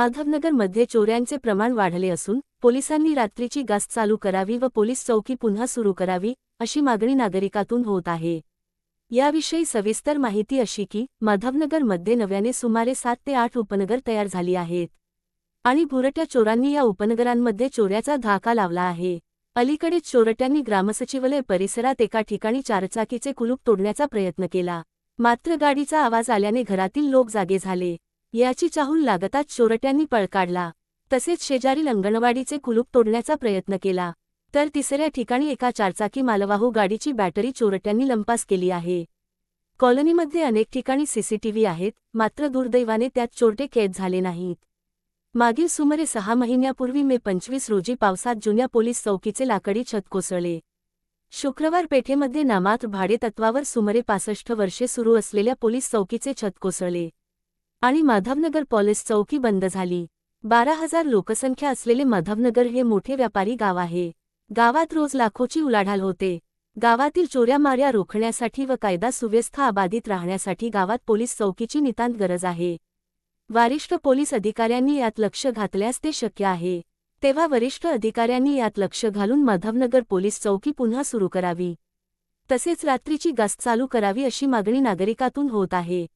माधवनगरमध्ये चोऱ्यांचे प्रमाण वाढले असून पोलिसांनी रात्रीची गस्त चालू करावी व पोलीस चौकी पुन्हा सुरू करावी अशी मागणी नागरिकातून होत आहे। याविषयी सविस्तर माहिती अशी की माधवनगरमध्ये नव्याने सुमारे 7 ते 8 उपनगर तयार झाली आहेत आणि भुरट्या चोरांनी या उपनगरांमध्ये चोऱ्याचा धाका लावला आहे। अलीकडेच चोरट्यांनी ग्रामसचिवालय परिसरात एका ठिकाणी चारचाकीचे कुलूप तोडण्याचा प्रयत्न केला, मात्र गाडीचा आवाज आल्याने घरातील लोक जागे झाले। याची चाहूल लागताच चोरट्यांनी पळ काढला। तसेच शेजारील अंगणवाडीचे कुलूप तोडण्याचा प्रयत्न केला, तर तिसऱ्या ठिकाणी एका चारचाकी मालवाहू गाडीची बॅटरी चोरट्यांनी लंपास केली आहे। कॉलनीमध्ये अनेक ठिकाणी सीसीटीव्ही आहेत, मात्र दुर्दैवाने त्यात चोरटे कैद झाले नाहीत। मागील सुमारे 6 महिन्यापूर्वी मे 25 रोजी पावसात जुन्या पोलीस चौकीचे लाकडी छत कोसळले। शुक्रवार पेठेमध्ये नामात्र भाडेतत्वावर सुमारे 65 वर्षे सुरू असलेल्या पोलीस चौकीचे छत कोसळले आणि माधवनगर पोलीस चौकी बंद झाली। 12,000 लोकसंख्या असलेले माधवनगर हे मोठे व्यापारी गाव आहे। गावात रोज लाखोची उलाढाल होते। गावातील चोऱ्या-माऱ्या रोखण्यासाठी व कायदा सुव्यवस्था अबाधित राहण्यासाठी गावात पोलीस चौकीची नितांत गरज आहे। वरिष्ठ पोलीस अधिकाऱ्यांनी यात लक्ष घातल्यास ते शक्य आहे। तेव्हा वरिष्ठ अधिकाऱ्यांनी यात लक्ष घालून माधवनगर पोलीस चौकी पुन्हा सुरू करावी, तसेच रात्रीची गस्त चालू करावी अशी मागणी नागरिकातून होत आहे।